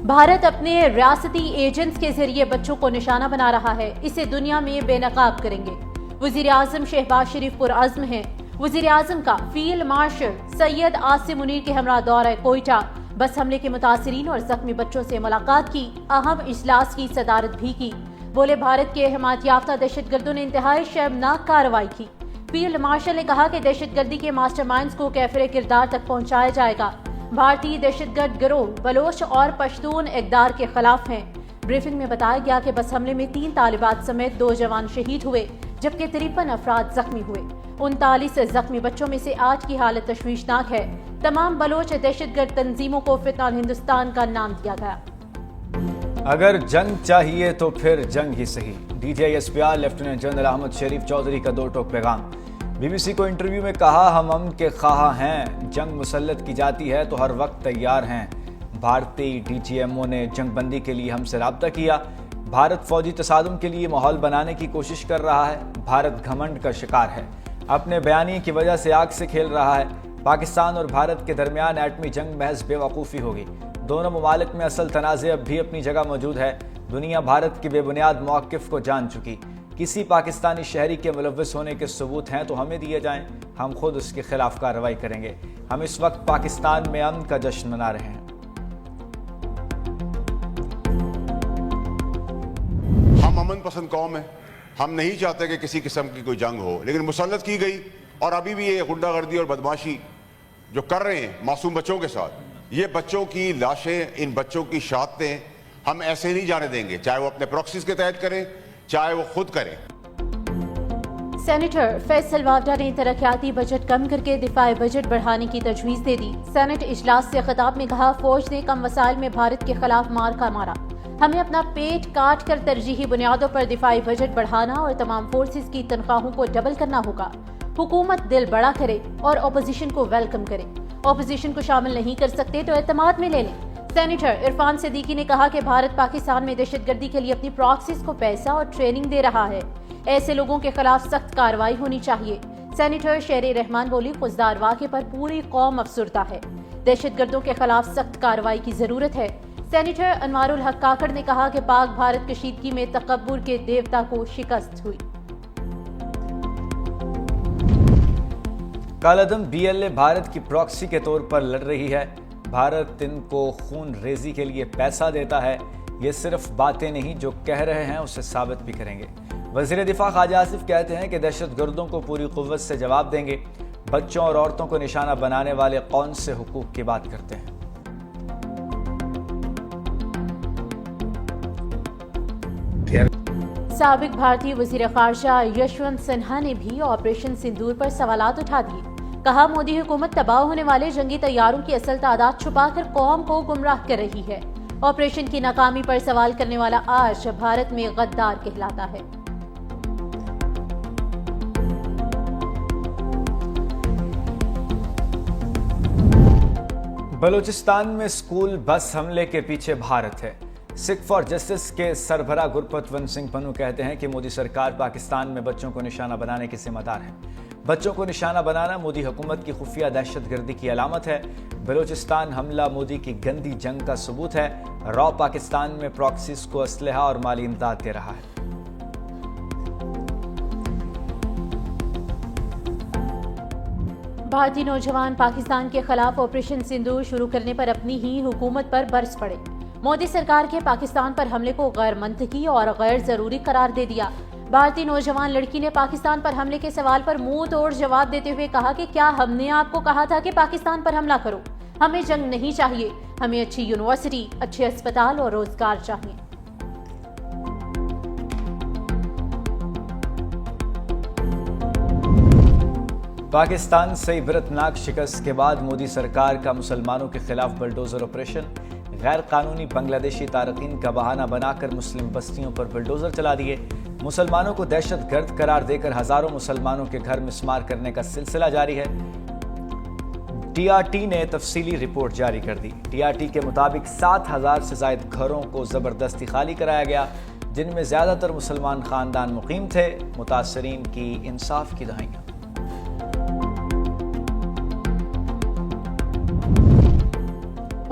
بھارت اپنے ریاستی ایجنٹس کے ذریعے بچوں کو نشانہ بنا رہا ہے، اسے دنیا میں بے نقاب کریں گے۔ وزیر اعظم شہباز شریف پرعزم ہیں۔ وزیر اعظم کا فیلڈ مارشل سید عاصم منیر کے ہمراہ دورہ کوئٹہ، بس حملے کے متاثرین اور زخمی بچوں سے ملاقات کی، اہم اجلاس کی صدارت بھی کی۔ بولے بھارت کے حمایت یافتہ دہشت گردوں نے انتہائی شرمناک کارروائی کی۔ فیلڈ مارشل نے کہا کہ دہشت گردی کے ماسٹر مائنڈز کو کیفر کردار تک پہنچایا جائے گا۔ بھارتی دہشت گرد گروہ بلوچ اور پشتون اقدار کے خلاف ہیں۔ بریفنگ میں بتایا گیا کہ بس حملے میں 3 طالبات سمیت 2 جوان شہید ہوئے، جبکہ 53 افراد زخمی ہوئے۔ 39 زخمی بچوں میں سے 8 کی حالت تشویشناک ہے۔ تمام بلوچ دہشت گرد تنظیموں کو فتنہ الہندوستان کا نام دیا گیا۔ اگر جنگ چاہیے تو پھر جنگ ہی صحیح، D G I S P R lieutenant general Ahmed Sharif Chaudhry کا 2 ٹوک پیغام۔ بی بی سی کو انٹرویو میں کہا، ہم امن کے خواہاں ہیں، جنگ مسلط کی جاتی ہے تو ہر وقت تیار ہیں۔ بھارتی ڈی جی ایم او نے جنگ بندی کے لیے ہم سے رابطہ کیا۔ بھارت فوجی تصادم کے لیے ماحول بنانے کی کوشش کر رہا ہے۔ بھارت گھمنڈ کا شکار ہے، اپنے بیانیے کی وجہ سے آگ سے کھیل رہا ہے۔ پاکستان اور بھارت کے درمیان ایٹمی جنگ محض بے وقوفی ہوگی۔ دونوں ممالک میں اصل تنازع اب بھی اپنی جگہ موجود ہے۔ دنیا بھارت کے بے بنیاد موقف کو جان چکی۔ کسی پاکستانی شہری کے ملوث ہونے کے ثبوت ہیں تو ہمیں دیے جائیں، ہم خود اس کے خلاف کارروائی کریں گے۔ ہم اس وقت پاکستان میں امن کا جشن منا رہے ہیں۔ ہم امن پسند قوم ہیں، ہم نہیں چاہتے کہ کسی قسم کی کوئی جنگ ہو، لیکن مسلط کی گئی اور ابھی بھی یہ غنڈہ گردی اور بدماشی جو کر رہے ہیں معصوم بچوں کے ساتھ، یہ بچوں کی لاشیں، ان بچوں کی شہادتیں ہم ایسے نہیں جانے دیں گے، چاہے وہ اپنے پراکسیز کے تحت کریں، چاہے وہ خود کریں۔ سینیٹر فیصل واوڈا نے ترقیاتی بجٹ کم کر کے دفاعی بجٹ بڑھانے کی تجویز دے دی۔ سینٹ اجلاس سے خطاب میں کہا، فوج نے کم وسائل میں بھارت کے خلاف مارکا مارا۔ ہمیں اپنا پیٹ کاٹ کر ترجیحی بنیادوں پر دفاعی بجٹ بڑھانا اور تمام فورسز کی تنخواہوں کو ڈبل کرنا ہوگا۔ حکومت دل بڑا کرے اور اپوزیشن کو ویلکم کرے۔ اپوزیشن کو شامل نہیں کر سکتے تو اعتماد میں لے لیں۔ سینیٹر عرفان صدیقی نے کہا کہ بھارت پاکستان میں دہشت گردی کے لیے اپنی پراکسیز کو پیسہ اور ٹریننگ دے رہا ہے، ایسے لوگوں کے خلاف سخت کارروائی ہونی چاہیے۔ سینیٹر شیر رحمان بولی، خزدار واقعے پر پوری قوم افسردہ ہے، دہشت گردوں کے خلاف سخت کارروائی کی ضرورت ہے۔ سینیٹر انوار الحق کاکڑ نے کہا کہ پاک بھارت کشیدگی میں تکبر کے دیوتا کو شکست ہوئی۔ کالعدم بی ایل اے بھارت کی پراکسی کے طور پر لڑ رہی ہے۔ بھارت ان کو خون ریزی کے لیے پیسہ دیتا ہے۔ یہ صرف باتیں نہیں، جو کہہ رہے ہیں اسے ثابت بھی کریں گے۔ وزیر دفاع خواجہ آصف کہتے ہیں کہ دہشت گردوں کو پوری قوت سے جواب دیں گے۔ بچوں اور عورتوں کو نشانہ بنانے والے کون سے حقوق کی بات کرتے ہیں؟ سابق بھارتی وزیر خارجہ یشونت سنہا نے بھی آپریشن سندور پر سوالات اٹھا دیے۔ کہا، مودی حکومت تباہ ہونے والے جنگی طیاروں کی اصل تعداد چھپا کر قوم کو گمراہ کر رہی ہے۔ آپریشن کی ناکامی پر سوال کرنے والا آج بھارت میں غدار کہلاتا ہے۔ بلوچستان میں اسکول بس حملے کے پیچھے بھارت ہے۔ سکھ فار جسٹس کے سربراہ گرپتون سنگھ پنو کہتے ہیں کہ مودی سرکار پاکستان میں بچوں کو نشانہ بنانے کی ذمہ دار ہے۔ بچوں کو نشانہ بنانا مودی حکومت کی خفیہ دہشت گردی کی علامت ہے۔ بلوچستان حملہ مودی کی گندی جنگ کا ثبوت ہے۔ را پاکستان میں پراکسیز کو اسلحہ اور مالی امداد دے رہا ہے۔ بھارتی نوجوان پاکستان کے خلاف آپریشن سندور شروع کرنے پر اپنی ہی حکومت پر برس پڑے۔ مودی سرکار کے پاکستان پر حملے کو غیر منطقی اور غیر ضروری قرار دے دیا۔ بھارتی نوجوان لڑکی نے پاکستان پر حملے کے سوال پر منہ توڑ جواب دیتے ہوئے کہا کہ کیا ہم نے آپ کو کہا تھا کہ پاکستان پر حملہ کرو؟ ہمیں جنگ نہیں چاہیے، ہمیں اچھی یونیورسٹی، اچھے اسپتال اور روزگار چاہیے۔ پاکستان سے عبرتناک شکست کے بعد مودی سرکار کا مسلمانوں کے خلاف بلڈوزر آپریشن۔ غیر قانونی بنگلہ دیشی تارکین کا بہانہ بنا کر مسلم بستیوں پر بلڈوزر چلا دیے۔ مسلمانوں کو دہشت گرد قرار دے کر ہزاروں مسلمانوں کے گھر مسمار کرنے کا سلسلہ جاری ہے۔ ٹی آر ٹی نے تفصیلی رپورٹ جاری کر دی۔ ٹی آر ٹی کے مطابق 7,000 سے زائد گھروں کو زبردستی خالی کرایا گیا، جن میں زیادہ تر مسلمان خاندان مقیم تھے۔ متاثرین کی انصاف کی دہائیاں۔